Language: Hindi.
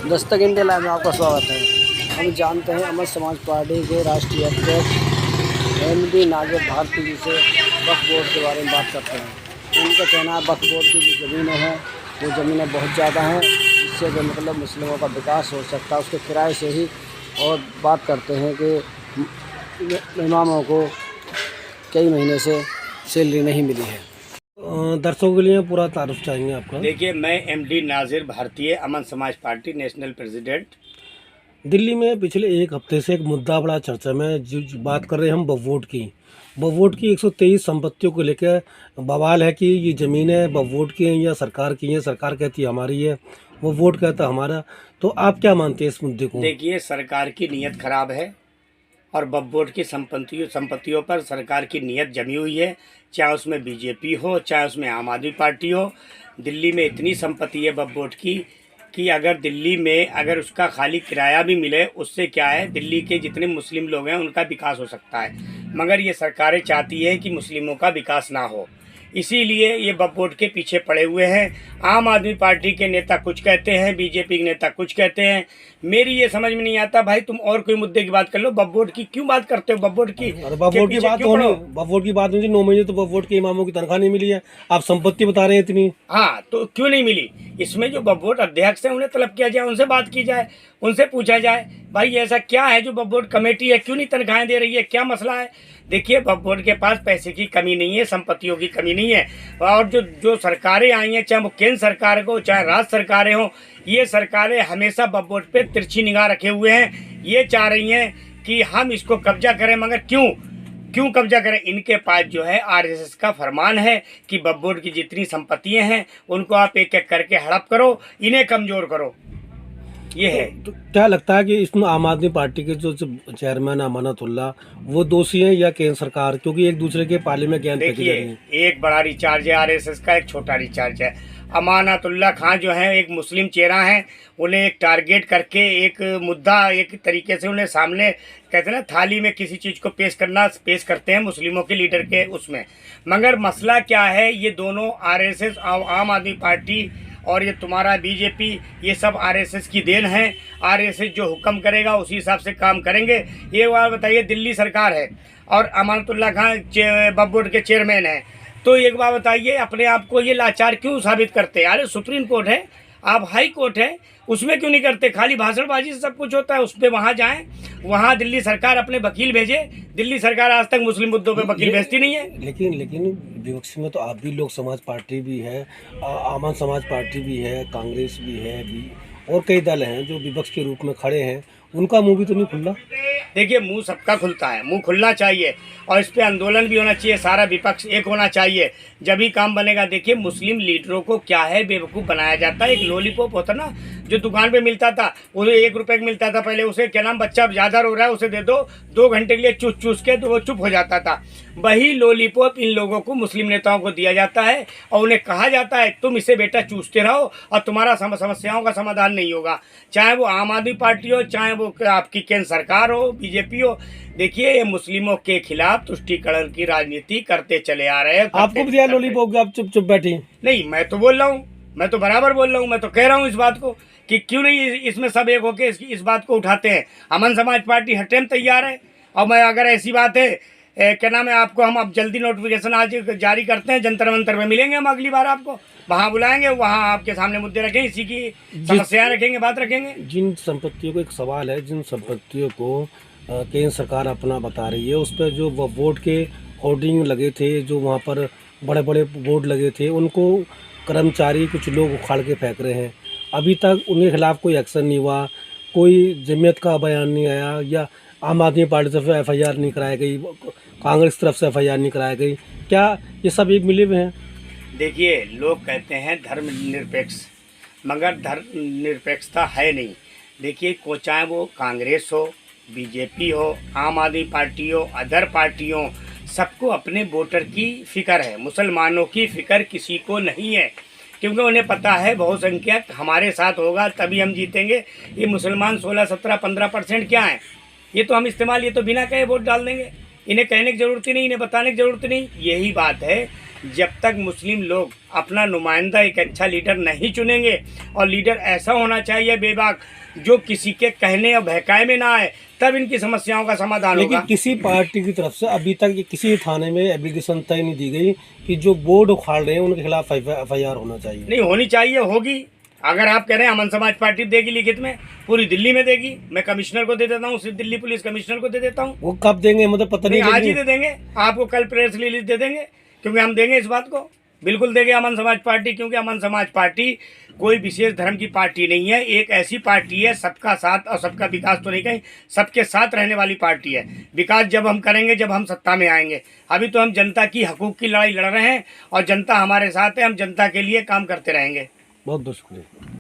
दस्तक इंडिया लाइव में आपका स्वागत है। हम जानते हैं अमर समाज पार्टी के राष्ट्रीय अध्यक्ष एमडी नाजिर भारती जी से वक्फ बोर्ड के बारे में बात करते हैं। उनका कहना है वक्फ बोर्ड की जो ज़मीनें हैं वो ज़मीनें बहुत ज़्यादा हैं, जिससे जो मतलब मुस्लिमों का विकास हो सकता है उसके किराए से ही। और बात करते हैं कि इमामों को कई महीने से सैलरी नहीं मिली है। दर्शकों के लिए पूरा तारुफ चाहेंगे आपका। देखिए, मैं एमडी नाजिर भारतीय अमन समाज पार्टी नेशनल प्रेसिडेंट। दिल्ली में पिछले एक हफ्ते से एक मुद्दा बड़ा चर्चा में जो बात कर रहे हैं हम वक्फ बोर्ड की 123 संपत्तियों को लेकर बवाल है कि ये ज़मीनें वक्फ बोर्ड की हैं या सरकार की हैं। सरकार कहती है हमारी है, वक्फ बोर्ड कहता है हमारा। तो आप क्या मानते हैं इस मुद्दे को? देखिए, सरकार की नीयत खराब है और वक्फ बोर्ड की संपत्तियों पर सरकार की नीयत जमी हुई है, चाहे उसमें बीजेपी हो चाहे उसमें आम आदमी पार्टी हो। दिल्ली में इतनी संपत्ति है वक्फ बोर्ड की कि अगर दिल्ली में अगर उसका खाली किराया भी मिले, उससे क्या है, दिल्ली के जितने मुस्लिम लोग हैं उनका विकास हो सकता है। मगर ये सरकारें चाहती है कि मुस्लिमों का विकास ना हो, इसीलिए ये वक्फ बोर्ड के पीछे पड़े हुए हैं। आम आदमी पार्टी के नेता कुछ कहते हैं, बीजेपी के नेता कुछ कहते हैं। मेरी ये समझ में नहीं आता, भाई तुम और कोई मुद्दे की बात कर लो, वक्फ बोर्ड की क्यों बात करते हो? वक्फ बोर्ड की वक्फ बोर्ड की बात होनी, वक्फ बोर्ड की बात नहीं। 9 महीने तो वक्फ बोर्ड के इमामों की तनख्वाह नहीं मिली है, आप संपत्ति बता रहे हैं इतनी। हाँ, तो क्यों नहीं मिली? इसमें जो वक्फ बोर्ड अध्यक्ष है उन्हें तलब किया जाए, उनसे बात की जाए, उनसे पूछा जाए भाई ऐसा क्या है जो वक्फ बोर्ड कमेटी है क्यों नहीं तनख्वाहें दे रही है, क्या मसला है? देखिए, वक्फ बोर्ड के पास पैसे की कमी नहीं है, संपत्तियों की कमी नहीं है। और जो सरकारें आई हैं, चाहे वो केंद्र सरकार हो चाहे राज्य सरकारें हों, ये सरकारें हमेशा वक्फ बोर्ड पे तिरछी निगाह रखे हुए हैं। ये चाह रही हैं कि हम इसको कब्जा करें, मगर क्यों कब्जा करें? इनके पास जो है आरएसएस का फरमान है कि वक्फ बोर्ड की जितनी संपत्तियां हैं उनको आप एक एक करके हड़प करो, इन्हें कमज़ोर करो। ये है। तो क्या लगता है कि इसमें आम आदमी पार्टी के जो चेयरमैन अमानतुल्लाह वो दोषी हैं या केंद्र सरकार, क्योंकि एक दूसरे के पाले में ज्ञान फेंकी जा रही है? एक बड़ा रिचार्ज है आरएसएस का, एक छोटा रिचार्ज है। अमानतुल्लाह खान जो है एक मुस्लिम चेहरा हैं, उन्हें एक टारगेट करके एक मुद्दा एक तरीके से उन्हें सामने कहते हैं ना थाली में किसी चीज़ को पेश करते हैं मुस्लिमों के लीडर के उसमें। मगर मसला क्या है, ये दोनों आरएसएस आम आदमी पार्टी और ये तुम्हारा बीजेपी, ये सब आरएसएस की देन है। आरएसएस जो हुक्म करेगा उसी हिसाब से काम करेंगे। ये बात बताइए, दिल्ली सरकार है और अमानतुल्लाह खान वक्फ बोर्ड के चेयरमैन हैं, तो एक बात बताइए अपने आप को ये लाचार क्यों साबित करते हैं? अरे सुप्रीम कोर्ट है, आप हाई कोर्ट है, उसमें क्यों नहीं करते? खाली भाषणबाजी से सब कुछ होता है। उस पर वहाँ जाएं, वहाँ दिल्ली सरकार अपने वकील भेजे। दिल्ली सरकार आज तक मुस्लिम मुद्दों पे वकील भेजती नहीं है। लेकिन विपक्ष में तो आप भी, लोक समाज पार्टी भी है, आम समाज पार्टी भी है, कांग्रेस भी है और कई दल हैं जो विपक्ष के रूप में खड़े हैं, उनका मुंह भी तो नहीं खुला। देखिए, मुंह सबका खुलता है, मुंह खुलना चाहिए और इस पे आंदोलन भी होना चाहिए, सारा विपक्ष एक होना चाहिए, जब ही काम बनेगा। देखिए, मुस्लिम लीडरों को क्या है, बेवकूफ़ बनाया जाता है। एक लॉलीपॉप होता ना जो दुकान पे मिलता था, उसे 1 रुपये का मिलता था पहले, उसे क्या नाम, बच्चा ज़्यादा रो रहा है उसे दे दो, 2 घंटे के लिए चूस के तो वो चुप हो जाता था। वही लॉलीपॉप इन लोगों को, मुस्लिम नेताओं को दिया जाता है और उन्हें कहा जाता है तुम इसे बेटा चूसते रहो और तुम्हारा समस्याओं का समाधान नहीं होगा, चाहे वो आम आदमी पार्टी हो चाहे वो आपकी केंद्र सरकार हो, बीजेपी हो। देखिए, ये मुस्लिमों के खिलाफ तुष्टीकरण की राजनीति करते चले आ रहे हैं। आपको भी दिया लॉलीपॉप, आप चुप बैठी? नहीं, मैं तो बोल रहा हूँ, मैं तो बराबर बोल रहा हूँ, मैं तो कह रहा हूँ इस बात को कि क्यों नहीं इसमें सब एक होके इस बात को उठाते हैं। अमन समाज पार्टी हर टाइम तैयार है। और मैं अगर ऐसी बात है क्या नाम है, आपको हम अब जल्दी नोटिफिकेशन आज जारी करते हैं, जंतर मंतर में मिलेंगे हम, अगली बार आपको वहाँ बुलाएंगे, वहाँ आपके सामने मुद्दे रखेंगे, इसी की समस्याएं रखेंगे, बात रखेंगे। जिन संपत्तियों को, एक सवाल है, जिन संपत्तियों को केंद्र सरकार अपना बता रही है, उस पर जो वक्फ बोर्ड के होर्डिंग लगे थे, जो वहाँ पर बड़े बड़े बोर्ड लगे थे, उनको कर्मचारी कुछ लोग उखाड़ के फेंक रहे हैं। अभी तक उनके खिलाफ कोई एक्शन नहीं हुआ, कोई जमीयत का बयान नहीं आया, या आम आदमी पार्टी तरफ से FIR नहीं कराई गई, कांग्रेस तरफ से FIR नहीं कराई गई। क्या ये सब एक मिले हुए हैं? देखिए, लोग कहते हैं धर्मनिरपेक्ष, मगर धर्मनिरपेक्षता है नहीं। देखिए, चाहे वो कांग्रेस हो, बीजेपी हो, आम आदमी पार्टी हो, अदर पार्टी हो, सबको अपने वोटर की फ़िक्र है। मुसलमानों की फ़िक्र किसी को नहीं है, क्योंकि उन्हें पता है बहुसंख्यक हमारे साथ होगा तभी हम जीतेंगे। ये मुसलमान 16, 17, 15% क्या है, ये तो हम इस्तेमाल, ये तो बिना कहे वोट डाल देंगे। इन्हें कहने की ज़रूरत ही नहीं, इन्हें बताने की ज़रूरत नहीं। यही बात है, जब तक मुस्लिम लोग अपना नुमाइंदा एक अच्छा लीडर नहीं चुनेंगे, और लीडर ऐसा होना चाहिए बेबाक जो किसी के कहने और बहकाए में ना आए, तब इनकी समस्याओं का समाधान लेकिन होगा। किसी पार्टी की तरफ से अभी तक ये किसी थाने में एप्लीकेशन तय नहीं दी गई कि जो बोर्ड उखाड़ रहे हैं उनके खिलाफ FIR होना चाहिए। नहीं होनी चाहिए, होगी। अगर आप कह रहे हैं अमन समाज पार्टी देगी लिखित में, पूरी दिल्ली में देगी, मैं कमिश्नर को दे देता हूँ, सिर्फ दिल्ली पुलिस कमिश्नर को दे देता हूँ। वो कब देंगे मतलब पता नहीं, नहीं आज ही लेकिन दे देंगे आपको, कल प्रेस रिलीज दे देंगे, क्योंकि हम देंगे इस बात को, बिल्कुल देंगे अमन समाज पार्टी। क्योंकि अमन समाज पार्टी कोई विशेष धर्म की पार्टी नहीं है, एक ऐसी पार्टी है सबका साथ और सबका विकास तो नहीं कहीं, सबके साथ रहने वाली पार्टी है। विकास जब हम करेंगे जब हम सत्ता में आएंगे। अभी तो हम जनता की हकूक़ की लड़ाई लड़ रहे हैं और जनता हमारे साथ है, हम जनता के लिए काम करते रहेंगे। बहुत बहुत शुक्रिया।